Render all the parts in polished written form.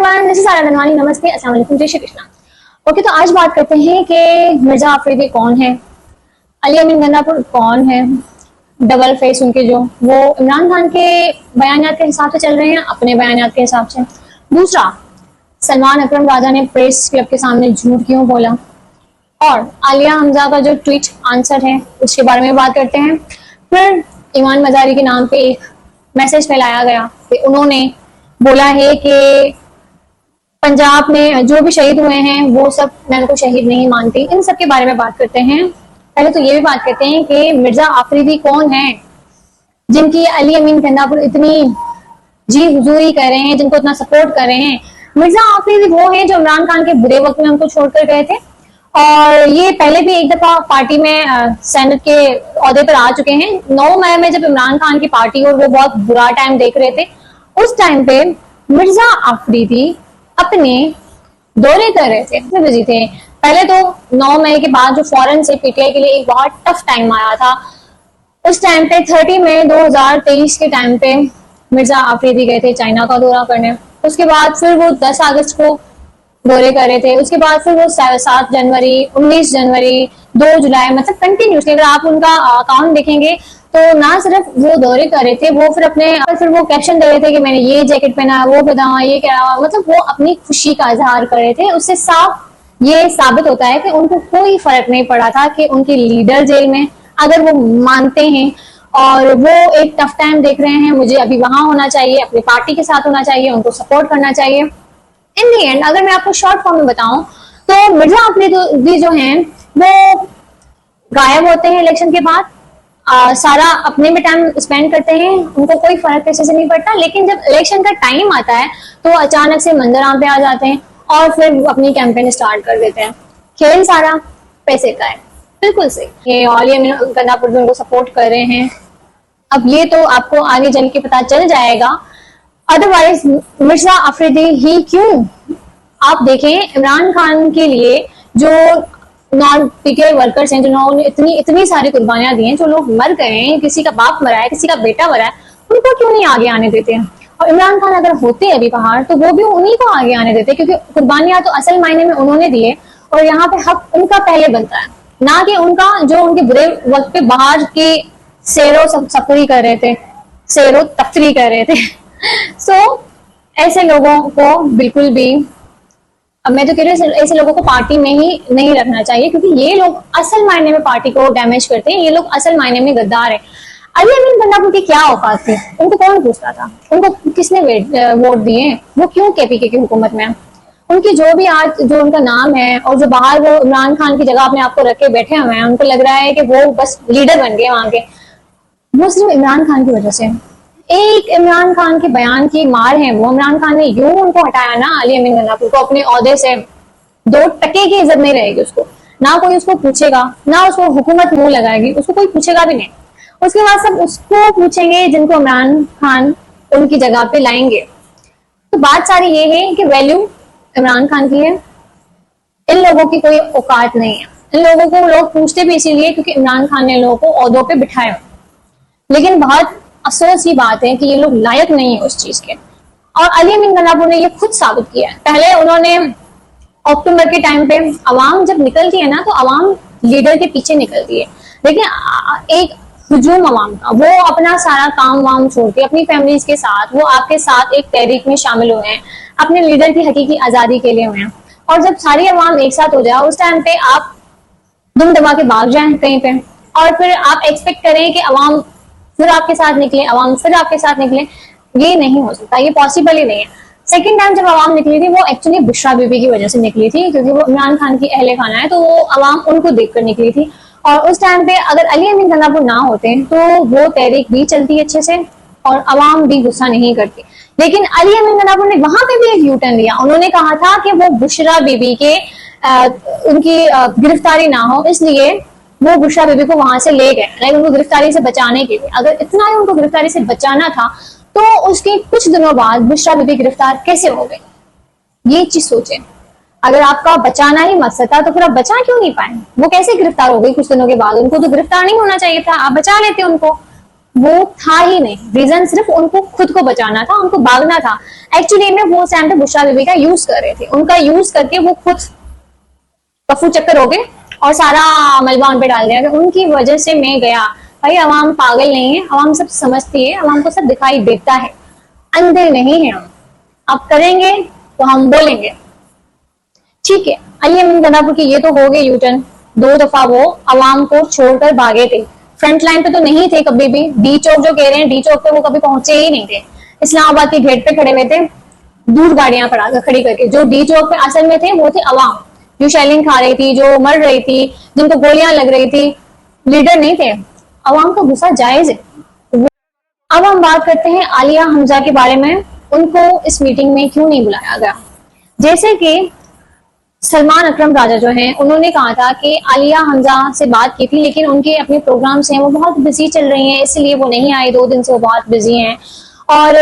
Everyone, this is सारा धनवानी। नमस्ते, अस्सलाम वालेकुम, जय श्री कृष्णा। ओके, तो आज बात करते हैं कि मिर्जा आफरीदी कौन है, अली अमीन गंडापुर कौन है, डबल फेस उनके जो वो इमरान खान के बयानियात के हिसाब से चल रहे हैं, अपने बयानियात के हिसाब से। दूसरा, सलमान अकरम राजा ने प्रेस क्लब के सामने झूठ क्यों बोला, और आलिया हमजा का जो ट्वीट आंसर है उसके बारे में बात करते हैं। फिर ईमान मजारी के नाम पे एक मैसेज फैलाया गया कि उन्होंने बोला है कि पंजाब में जो भी शहीद हुए हैं वो सब मैं उनको शहीद नहीं मानती। इन सब के बारे में बात करते हैं। पहले तो ये भी बात करते हैं कि मिर्जा आफरीदी कौन है, जिनकी अली अमीन गंडापुर इतनी जी हुजूरी कर रहे हैं, जिनको इतना सपोर्ट कर रहे हैं। मिर्जा आफरीदी वो है जो इमरान खान के बुरे वक्त में उनको छोड़कर गए थे, और ये पहले भी एक दफा पार्टी में सेनेट के ओहदे पर आ चुके हैं। 9 मई में जब इमरान खान की पार्टी और वो बहुत बुरा टाइम देख रहे थे, उस टाइम पे मिर्जा आफरीदी अपने दौरे कर रहे थे, बिजी थे। पहले तो 9 मई के बाद जो फौरन से पीटीआई के लिए एक बहुत टफ टाइम आया था, उस टाइम पे 30 मई 2023 के टाइम पे मिर्जा आफरीदी गए थे चाइना का दौरा करने। उसके बाद फिर वो 10 अगस्त को दौरे कर रहे थे। उसके बाद फिर वो 7 जनवरी, 19 जनवरी, 2 जुलाई, मतलब कंटिन्यूसली अगर आप उनका अकाउंट देखेंगे तो ना सिर्फ वो दौरे कर रहे थे, वो फिर वो कैप्शन दे रहे थे कि मैंने ये जैकेट पहना, वो पहना, ये क्या, मतलब वो अपनी खुशी का इजहार कर रहे थे। उससे साफ ये साबित होता है कि उनको कोई फर्क नहीं पड़ा था कि उनके लीडर जेल में, अगर वो मानते हैं और वो एक टफ टाइम देख रहे हैं, मुझे अभी वहां होना चाहिए, अपनी पार्टी के साथ होना चाहिए, उनको सपोर्ट करना चाहिए। इन दी एंड अगर मैं आपको शॉर्ट फॉर्म में बताऊं तो मिर्जा आफरीदी जो हैं वो गायब होते हैं इलेक्शन के बाद, सारा अपने में टाइम स्पेंड करते हैं, उनको कोई फर्क किसी से नहीं पड़ता। लेकिन जब इलेक्शन का टाइम आता है तो अचानक से मंजर पे आ जाते हैं और फिर अपनी कैंपेन स्टार्ट कर देते हैं। खेल सारा पैसे का है, बिल्कुल सही। ये अली अमीन गंडापुर उनको सपोर्ट कर रहे हैं, अब ये तो आपको आगे चल के पता चल जाएगा। अदरवाइज मिर्जा आफरीदी ही क्यों, आप देखें इमरान खान के लिए जो नॉन पीटीआई वर्कर्स हैं, जिन्होंने इतनी सारी कुर्बानियां दी हैं, जो लोग मर गए हैं, किसी का बाप मरा है, किसी का बेटा मरा है, उनको क्यों नहीं आगे आने देते हैं। और इमरान खान अगर होते अभी बाहर तो वो भी उन्हीं को आगे आने देते, क्योंकि कुर्बानियां तो असल मायने में उन्होंने दी है और यहाँ पे हक उनका पहले बनता है, ना कि उनका जो उनके बुरे वक्त पे बाहर की सैरो सफरी कर रहे थे, सैरो तफरी कर रहे थे। सो ऐसे लोगों को बिल्कुल भी, अब मैं तो कह रही हूँ ऐसे लोगों को पार्टी में ही नहीं रखना चाहिए, क्योंकि ये लोग असल मायने में पार्टी को डैमेज करते हैं, ये लोग असल मायने में गद्दार है। अली अमीन गंडापुर की क्या औकात थी, उनको कौन पूछता था, उनको किसने वोट दिए, वो क्यों केपीके की हुकूमत में। उनकी जो भी आज जो उनका नाम है और जो बाहर वो इमरान खान की जगह अपने आप को रख के बैठे हुए हैं, उनको लग रहा है कि वो बस लीडर बन गए वहां के, वो सिर्फ इमरान खान की वजह से। एक इमरान खान के बयान की मार है वो। इमरान खान ने यूं उनको हटाया ना, अली अमीन गंडापुर को, अपने ओहदे से 2 टके की इज्जत नहीं रहेगी उसको, ना कोई उसको पूछेगा, ना उसको हुकूमत मुंह लगाएगी, उसको कोई पूछेगा भी नहीं। उसके बाद सब उसको पूछेंगे जिनको इमरान खान उनकी जगह पे लाएंगे। तो बात सारी ये है कि वैल्यू इमरान खान की है, इन लोगों की कोई औकात नहीं है। इन लोगों को लोग पूछते भी इसीलिए क्योंकि इमरान खान ने लोगों को ओहदों पे बिठाया, लेकिन बहुत अफसोस की बात है कि ये लोग लायक नहीं है उस चीज के। और अली अमीन गंडापुर ने ये खुद साबित किया है। पहले उन्होंने अक्टूबर के टाइम पे अवाम जब निकलती है ना, तो अवाम लीडर के पीछे निकलती है, लेकिन एक हुजूम अवाम का, वो अपना सारा काम वाम छोड़ के अपनी फैमिलीज के साथ वो आपके साथ एक तहरीक में शामिल हुए हैं, अपने लीडर की हकीकी आजादी के लिए हुए हैं। और जब सारी अवाम एक साथ हो जाए उस टाइम पे आप दुम दबा के भाग जाए कहीं पे, और फिर आप एक्सपेक्ट करें कि अवाम फिर आपके साथ निकले, अवाम फिर आपके साथ निकले, ये नहीं हो सकता, ये पॉसिबल ही नहीं है। सेकेंड टाइम जब अवाम निकली थी वो एक्चुअली बुशरा बीबी की वजह से निकली थी, क्योंकि वो इमरान खान की अहले खाना है, तो वो अवाम उनको देखकर निकली थी। और उस टाइम पे अगर अली अमीन गंडापुर ना होते तो वो तहरीक भी चलती अच्छे से और अवाम भी गुस्सा नहीं करती। लेकिन अली अमीन गंडापुर ने वहां पे भी एक यू टर्न लिया। उन्होंने कहा था कि वो बुशरा बीबी के उनकी गिरफ्तारी ना हो, इसलिए वो बुशरा बीबी को वहां से ले गए, लाइक उनको गिरफ्तारी से बचाने के लिए। अगर इतना ही उनको गिरफ्तारी से बचाना था तो उसके कुछ दिनों बाद बुशरा बीबी गिरफ्तार कैसे हो गई, ये चीज सोचे। अगर आपका बचाना ही मकसद था तो फिर आप बचा क्यों नहीं पाए, वो कैसे गिरफ्तार हो गई कुछ दिनों के बाद, उनको तो गिरफ्तार नहीं होना चाहिए था, आप बचा लेते उनको। वो था ही नहीं। रीजन सिर्फ उनको खुद को बचाना था, उनको भागना था। एक्चुअली में वो टाइम पे बुशरा बीबी का यूज कर रहे थे, उनका यूज करके वो खुद कफू चक्कर हो गए और सारा मलबा उन पे डाल दिया कि उनकी वजह से मैं गया। भाई अवाम पागल नहीं है, अवाम सब समझती है, अवाम को सब दिखाई देता है, अंधे नहीं है हम। आप करेंगे तो हम बोलेंगे। ठीक है, अली अमीन गंदापुर की ये तो हो गए यूटर्न। 2 दफा वो अवाम को छोड़कर भागे थे, फ्रंट लाइन पे तो नहीं थे कभी भी। डी चौक जो कह रहे हैं, डी चौक पे वो कभी पहुंचे ही नहीं थे, इस्लामाबाद के गेट पे खड़े हुए थे, दूर गाड़ियां खड़ी करके। जो डी चौक पे असल में थे वो थे अवाम, जो शेलिंग खा रही थी, जो मर रही थी, जिनको गोलियां लग रही थी, लीडर नहीं थे। अवाम का गुस्सा जायज है। अब हम बात करते हैं आलिया हमजा के बारे में, उनको इस मीटिंग में क्यों नहीं बुलाया गया। जैसे कि सलमान अकरम राजा जो हैं, उन्होंने कहा था कि आलिया हमजा से बात की थी, लेकिन उनके अपने प्रोग्राम्स हैं, वो बहुत बिजी चल रही हैं, इसलिए वो नहीं आई। 2 दिन से वो बहुत बिजी हैं और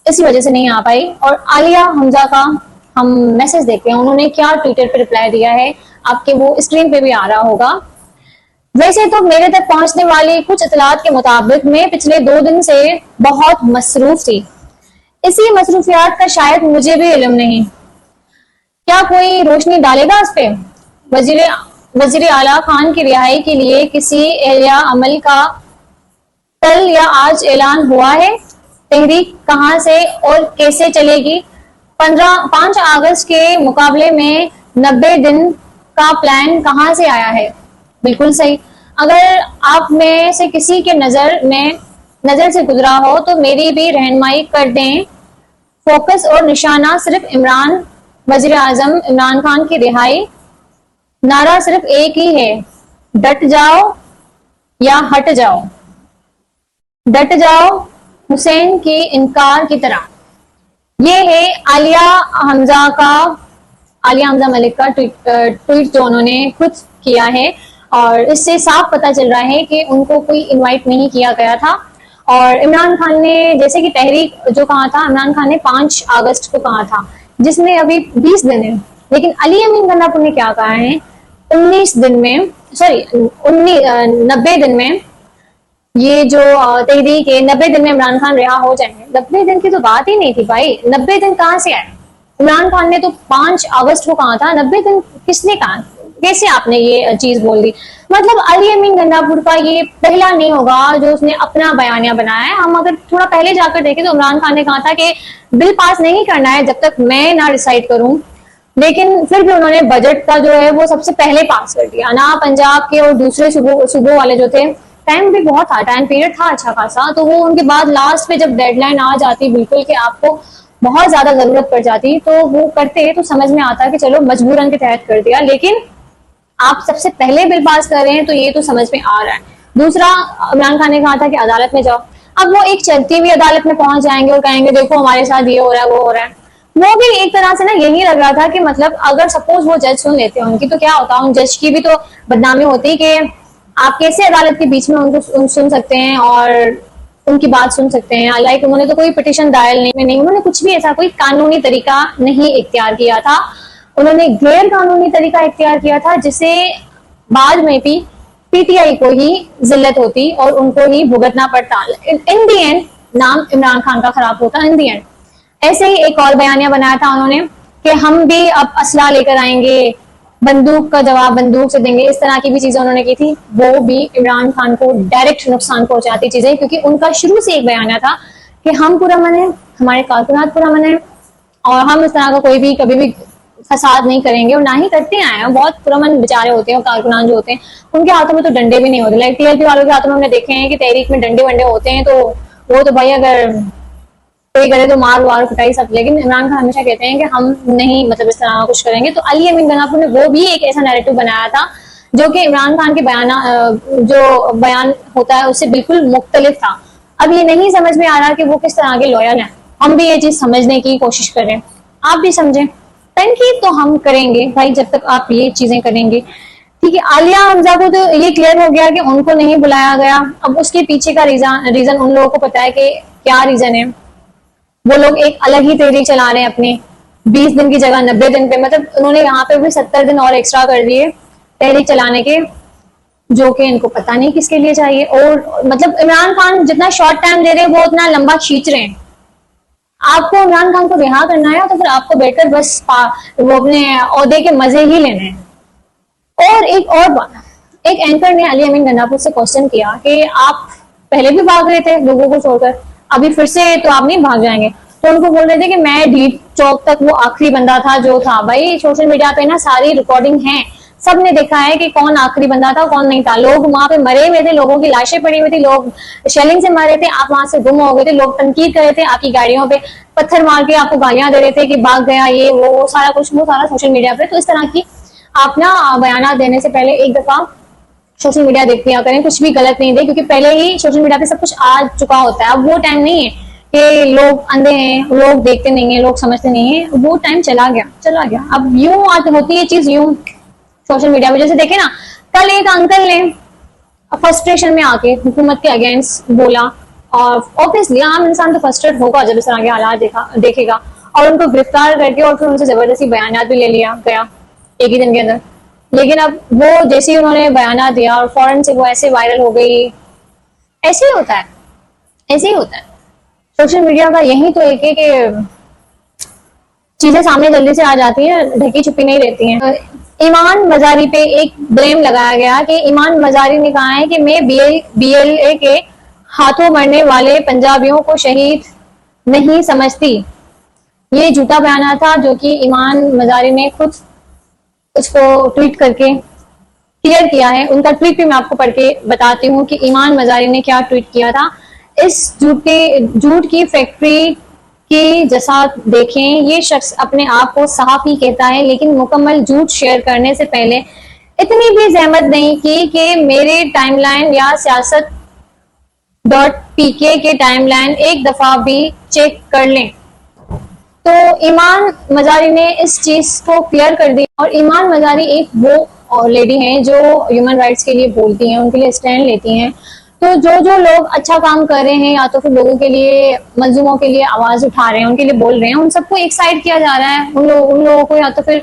इसी वजह से नहीं आ पाई। और आलिया हमजा का हम मैसेज देखते हैं, उन्होंने क्या ट्विटर पे रिप्लाई दिया है, आपके वो स्क्रीन पे भी आ रहा होगा। वैसे तो मेरे तक पहुंचने वाली कुछ इतलात के मुताबिक मैं पिछले 2 दिन से बहुत मसरूफ थी। इसी मसरूफियात का शायद मुझे भी इल्म नहीं। क्या कोई रोशनी डालेगा इस पे? वजीर आला खान की रिहाई के लिए किसी एहलिया अमल का कल या आज ऐलान हुआ है? तहरीक कहां से और कैसे चलेगी? 5 अगस्त के मुकाबले में 90 दिन का प्लान कहां से आया है? बिल्कुल सही। अगर आप में से किसी के नजर से गुजरा हो तो मेरी भी रहनुमाई कर दें। फोकस और निशाना सिर्फ वजीर आजम इमरान खान की रिहाई। नारा सिर्फ एक ही है, डट जाओ या हट जाओ। डट जाओ हुसैन के इनकार की तरह। ये है आलिया हमजा मलिक का ट्वीट जो उन्होंने खुद किया है, और इससे साफ पता चल रहा है कि उनको कोई इनवाइट नहीं किया गया था। और इमरान खान ने, जैसे कि तहरीक जो कहा था, इमरान खान ने 5 अगस्त को कहा था, जिसमें अभी 20 दिन है। लेकिन अली अमीन गंदापुर ने क्या कहा है, 90 दिन में ये जो तहरीक है, 90 दिन में इमरान खान रिहा हो जाएंगे। 90 दिन की तो बात ही नहीं थी भाई, 90 दिन कहां से आए? इमरान खान ने तो 5 अगस्त को कहा था, 90 दिन किसने कहा? कैसे आपने ये चीज बोल दी? मतलब अली अमीन गंदापुर का ये पहला नहीं होगा जो उसने अपना बयानिया बनाया है। हम अगर थोड़ा पहले जाकर देखें तो इमरान खान ने कहा था कि बिल पास नहीं करना है जब तक मैं ना डिसाइड करूं, लेकिन फिर भी उन्होंने बजट का जो है वो सबसे पहले पास कर दिया ना। पंजाब के और दूसरे सूबों वाले जो थे, टाइम भी बहुत था, टाइम पीरियड था अच्छा खासा, तो वो उनके बाद लास्ट पे जब डेडलाइन आ जाती बिल्कुल कि आपको बहुत ज्यादा जरूरत पड़ जाती, तो वो करते तो समझ में आता कि चलो मजबूरन के तहत कर दिया। लेकिन आप सबसे पहले बिल पास कर रहे हैं तो ये तो समझ में आ रहा है। दूसरा, इमरान खान ने कहा था कि अदालत में जाओ। अब वो एक चलती हुई अदालत में पहुंच जाएंगे और कहेंगे देखो हमारे साथ ये हो रहा है वो हो रहा है। वो भी एक तरह से ना यही लग रहा था कि मतलब अगर सपोज वो जज सुन लेते हैं उनकी, तो क्या होता, उन जज की भी तो बदनामी होती कि आप कैसे अदालत के बीच में उनको सुन सकते हैं और उनकी बात सुन सकते हैं। लाइक उन्होंने तो कोई पिटीशन दायर नहीं, उन्होंने कुछ भी ऐसा कोई कानूनी तरीका नहीं इख्तियार किया था, उन्होंने गैर कानूनी तरीका इख्तियार किया था, जिसे बाद में भी पीटीआई को ही जिल्लत होती और उनको ही भुगतना पड़ता। इन दी एंड नाम इमरान खान का खराब होता इन दी एंड। ऐसे ही एक और बयानिया बनाया था उन्होंने कि हम भी अब असला लेकर आएंगे, बंदूक का जवाब बंदूक से देंगे, इस तरह की भी चीजें उन्होंने की थी। वो भी इमरान खान को डायरेक्ट नुकसान पहुंचाती चीजें, क्योंकि उनका शुरू से एक बयानिया था कि हम पुरअमन है, हमारे कारकुनात पुरअमन है और हम इस तरह का कोई भी कभी भी फसाद नहीं करेंगे, और ना ही करते आए हैं। बहुत पुरअमन बेचारे होते हैं और कारकुनान जो होते हैं उनके हाथों में तो डंडे भी नहीं होते। लाइक टीएलपी वालों के हाथों में हमने देखे हैं कि तहरीक में डंडे वंडे होते हैं, तो वो तो भाई अगर कोई करे तो मार वार कुटाई सब। लेकिन इमरान खान हमेशा कहते हैं कि हम नहीं मतलब इस तरह कुछ करेंगे। तो अली अमीन गंदापुर ने वो भी एक ऐसा नैरेटिव बनाया था जो कि इमरान खान के जो बयान होता है उससे बिल्कुल मुख्तलिफ था। अब ये नहीं समझ में आ रहा कि वो किस तरह के लॉयर हैं। हम भी ये चीज समझने की कोशिश करें, आप भी समझें। तनकीद तो हम करेंगे भाई जब तक आप ये चीजें करेंगे, ठीक है। आलिया हमजा को तो ये क्लियर हो गया कि उनको नहीं बुलाया गया। अब उसके पीछे का रीजन उन लोगों को पता है कि क्या रीजन है। वो लोग एक अलग ही तहरीक चला रहे हैं अपनी, 20 दिन की जगह 90 दिन पे, मतलब उन्होंने यहाँ पे भी 70 दिन और एक्स्ट्रा कर दिए तहरीक चलाने के। जो कि इनको पता नहीं किसके लिए चाहिए। और मतलब इमरान खान जितना शॉर्ट टाइम दे रहे हैं वो उतना लंबा खींच रहे हैं। आपको इमरान खान को रिहा करना है तो फिर आपको बैठकर बस वो अपने ओहदे के मजे ही लेने हैं। और एक और बात, एक एंकर ने अली अमीन गंडापुर से क्वेश्चन किया कि आप पहले भी भाग रहे थे लोगों को छोड़कर, अभी फिर से तो आप नहीं भाग जाएंगे। तो उनको बोल रहे थे कि मैं ढीठ चौक तक वो आखिरी बंदा था जो था। भाई सोशल मीडिया पे ना सारी रिकॉर्डिंग है, सबने देखा है कि कौन आखिरी बंदा था कौन नहीं था। लोग वहां पे मरे हुए थे, लोगों की लाशें पड़ी हुई थी, लोग शेलिंग से मरे थे, आप वहां से गुम हो गए थे, लोग तनकीद कर रहे थे आपकी गाड़ियों पे, पत्थर मार के आपको गालियां दे रहे थे कि भाग गया ये वो सारा कुछ, वो सारा सोशल मीडिया पे। तो इस तरह की आप ना बयान देने से पहले एक दफा सोशल मीडिया देख लिया करें, कुछ भी गलत नहीं दे, क्योंकि पहले ही सोशल मीडिया पे सब कुछ आ चुका होता है। अब वो टाइम नहीं है कि लोग अंधे हैं, लोग देखते नहीं है, लोग समझते नहीं है, वो टाइम चला गया चला गया। अब यूं होती है चीज, यूं सोशल मीडिया पे जैसे देखे ना, कल एक अंकल ने फ्रस्ट्रेशन में आके हुकूमत के अगेंस्ट बोला, और ऑब्वियसली आम इंसान तो फ्रस्ट्रेट होगा जब इस तरह के हालात देखेगा, और उनको गिरफ्तार करके और फिर उनसे जबरदस्ती बयान भी ले लिया गया एक ही दिन के अंदर। लेकिन अब वो जैसे ही उन्होंने बयान दिया और फौरन से वो ऐसे वायरल हो गई। ऐसे ही होता है, ऐसे ही होता है। सोशल मीडिया का यही तो एक है कि चीजें सामने जल्दी से आ जाती हैं, ढकी छुपी नहीं रहती हैं। ईमान मजारी पे एक ब्लेम लगाया गया कि ईमान मजारी ने कहा है कि मैं बीएलए के हाथों मरने वाले पंजाबियों को शहीद नहीं समझती। ये झूठा बयान था जो कि ईमान मजारी ने खुद उसको ट्वीट करके क्लियर किया है। उनका ट्वीट भी मैं आपको पढ़ के बताती हूँ कि ईमान मजारी ने क्या ट्वीट किया था। इस झूठ की फैक्ट्री की जैसा देखें, ये शख्स अपने आप को सहाफी कहता है, लेकिन मुकम्मल झूठ शेयर करने से पहले इतनी भी जहमत नहीं की कि मेरे टाइमलाइन या सियासत .pk के टाइमलाइन एक दफा भी चेक कर लें। तो ईमान मजारी ने इस चीज को क्लियर कर दिया। और ईमान मजारी एक वो लेडी हैं जो ह्यूमन राइट्स के लिए बोलती हैं, उनके लिए स्टैंड लेती हैं। तो जो लोग अच्छा काम कर रहे हैं या तो फिर लोगों के लिए, मजलूमों के लिए आवाज उठा रहे हैं, उनके लिए बोल रहे हैं, उन सबको एक साइड किया जा रहा है। उन लोगों को या तो फिर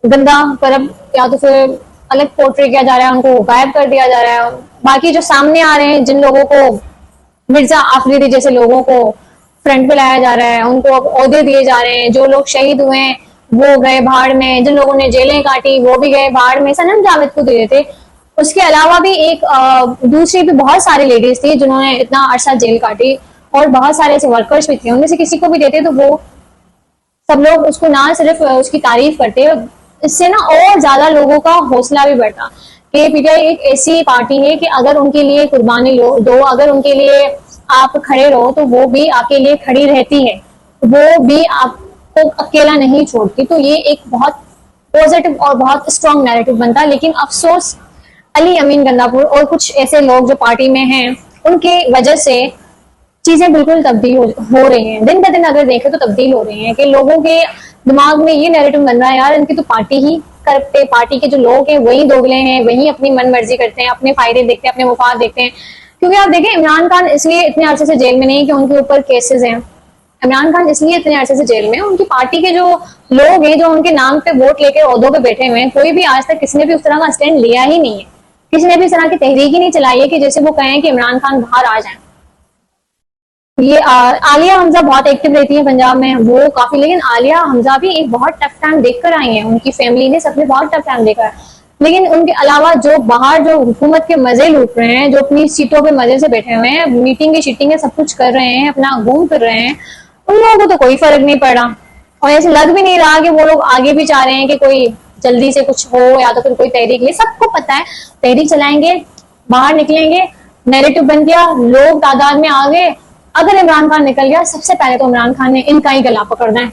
गंदा करब या तो फिर अलग पोर्ट्रे किया जा रहा है, उनको गायब कर दिया जा रहा है। बाकी जो सामने आ रहे हैं, जिन लोगों को मिर्जा आफरीदी जैसे लोगों को फ्रंट पे लाया जा रहा है, उनको ओहदे दिए जा रहे हैं। जो लोग शहीद हुए हैं वो गए भाड़ में, जिन लोगों ने जेलें काटी वो भी गए भाड़ में। सनम जावेद को दिए थे, उसके अलावा भी एक दूसरी भी बहुत सारी लेडीज थी जिन्होंने इतना अरसा जेल काटी, और बहुत सारे ऐसे वर्कर्स भी थे। उनमें से किसी को भी देते तो वो सब लोग उसको ना सिर्फ उसकी तारीफ करते, इससे ना और ज्यादा लोगों का हौसला भी बढ़ता कि पीटीआई एक ऐसी पार्टी है कि अगर उनके लिए कुर्बानी दो, अगर उनके लिए आप खड़े रहो तो वो भी आपके लिए खड़ी रहती है, वो भी आपको अकेला नहीं छोड़ती। तो ये एक बहुत पॉजिटिव और बहुत स्ट्रॉन्ग नैरेटिव बनता। लेकिन अफसोस अली अमीन गंडापुर और कुछ ऐसे लोग जो पार्टी में हैं, उनके वजह से चीजें बिल्कुल तब्दील हो रही हैं। दिन ब दिन अगर देखें तो तब्दील हो रही हैं कि लोगों के दिमाग में ये नैरेटिव बन रहा है, यार इनकी तो पार्टी ही करते, पार्टी के जो लोग हैं वही दोगले हैं, वही अपनी मन मर्जी करते हैं, अपने फायदे देखते हैं, अपने मुफाद देखते हैं। क्योंकि आप देखें, इमरान खान इसलिए इतने अरसे से जेल में नहीं कि उनके ऊपर केसेस हैं। इमरान खान इसलिए इतने अरसे से जेल में, उनकी पार्टी के जो लोग हैं, जो उनके नाम पे वोट लेके ओहदों पे बैठे हुए हैं, कोई भी आज तक किसी ने भी उस तरह का स्टैंड लिया ही नहीं है। किसी ने भी इस तरह की तहरीक ही नहीं चलाई है कि जैसे वो कहें कि इमरान खान बाहर आ जाए। ये आलिया हमजा बहुत एक्टिव रहती है पंजाब में, वो काफी, लेकिन आलिया हमजा भी एक बहुत टफ टाइम देखकर आई हैं। उनकी फैमिली ने सबने बहुत टफ टाइम देखा है। लेकिन उनके अलावा जो बाहर जो हुकूमत के मजे लूट रहे हैं, जो अपनी सीटों पे मजे से बैठे हुए हैं, मीटिंग शीटिंग सब कुछ कर रहे हैं, अपना घूम फिर रहे हैं, उन लोगों को तो कोई फर्क नहीं पड़ा। और ऐसे लग भी नहीं रहा कि वो लोग आगे भी चाह रहे हैं कि कोई जल्दी से कुछ हो या तो फिर कोई तहरीक ले। सबको पता है तहरीक चलाएंगे, बाहर निकलेंगे, नैरेटिव बन गया, लोग तादाद में आ गए। अगर इमरान खान निकल गया, सबसे पहले तो इमरान खान ने इनका ही गला पकड़ना है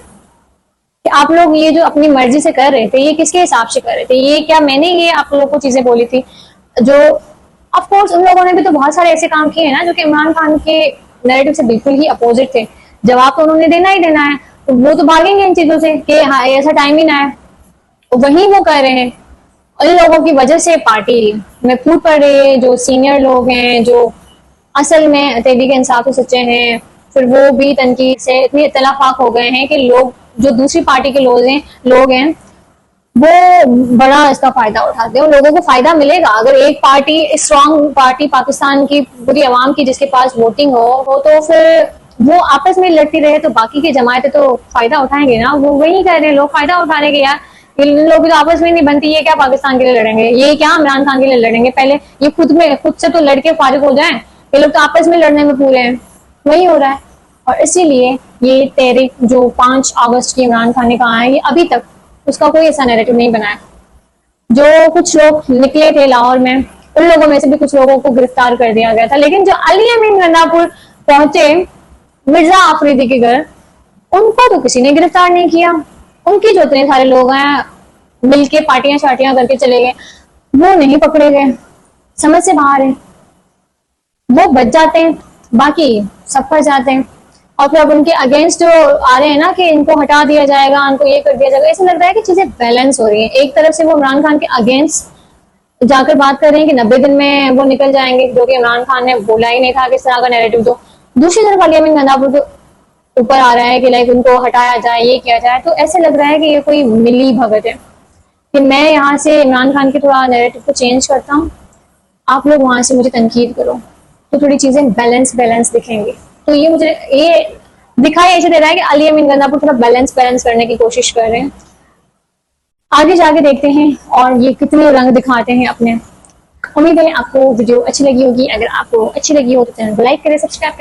कि आप लोग ये जो अपनी मर्जी से कर रहे थे, ये किसके हिसाब से कर रहे थे, ये क्या मैंने ये आप लोगों को चीजें बोली थी। जो ऑफ कोर्स उन लोगों ने भी तो बहुत सारे ऐसे काम किए हैं ना जो कि इमरान खान के नैरेटिव से बिल्कुल ही अपोजिट थे। जवाब तो उन्होंने देना ही देना है, तो वो तो भागेंगे इन चीजों से कि हाँ ऐसा टाइम ही ना है, तो वही वो कर रहे हैं। इन लोगों की वजह से पार्टी में फूट पड़ रही है। जो सीनियर लोग हैं, जो असल में तहरीक इंसाफ के सच्चे हैं, फिर वो भी तनकीद से इतने इतलाफाक हो गए हैं कि लोग जो दूसरी पार्टी के लोग हैं वो बड़ा इसका फायदा उठाते हैं। उन लोगों को फायदा मिलेगा अगर एक पार्टी, स्ट्रांग पार्टी पाकिस्तान की पूरी आवाम की जिसके पास वोटिंग हो तो फिर वो आपस में लड़ती रहे तो बाकी की जमातें तो फायदा उठाएंगे ना। वो वही कह रहे हैं लोग फायदा उठाने के यार, इन लोग तो आपस में नहीं बनती, ये क्या पाकिस्तान के लिए लड़ेंगे, ये क्या इमरान खान के लिए लड़ेंगे, पहले ये खुद से तो लड़के फारिग हो जाएं। ये लोग तो आपस में लड़ने में पूरे हैं, वही हो रहा है। और इसीलिए ये तहरीक जो 5 अगस्त की इमरान खान ने कहा है, ये अभी तक उसका कोई ऐसा नैरेटिव नहीं बनाया। जो कुछ लोग निकले थे लाहौर में, उन लोगों में से भी कुछ लोगों को गिरफ्तार कर दिया गया था, लेकिन जो अली अमीन गंडापुर पहुंचे मिर्जा आफरीदी के घर, उनको तो किसी ने गिरफ्तार नहीं किया। उनके जो इतने सारे लोग हैं मिलके पार्टियां शार्टियां करके चले गए, वो नहीं पकड़े गए, समझ से बाहर है। वो बच जाते हैं, बाकी सब फंस जाते हैं। और फिर अब उनके अगेंस्ट जो आ रहे हैं ना कि इनको हटा दिया जाएगा, इनको ये कर दिया जाएगा, ऐसा लग रहा है कि चीजें बैलेंस हो रही है। एक तरफ से वो इमरान खान के अगेंस्ट जाकर बात कर रहे हैं कि 90 दिन में वो निकल जाएंगे, जो कि इमरान खान ने बोला ही नहीं था किस तरह का नैरेटिव। तो दूसरी तरफ अली अमीन गंडापुर के ऊपर आ रहा है कि लाइक उनको हटाया जाए, ये किया जाए। तो ऐसे लग रहा है कि ये कोई मिली भगत है कि मैं यहाँ से इमरान खान के थोड़ा नैरेटिव को चेंज करता हूँ, आप लोग वहां से मुझे तनकीद करो, तो थोड़ी चीजें बैलेंस दिखेंगी। तो ये मुझे ये दिखाई ऐसे दे रहा है कि अली अमीन गंडापुर थोड़ा बैलेंस करने की कोशिश कर रहे हैं। आगे जाके देखते हैं और ये कितने रंग दिखाते हैं अपने। उम्मीद है आपको वीडियो अच्छी लगी होगी। अगर आपको अच्छी लगी हो तो चैनल को लाइक करें, सब्सक्राइब करें।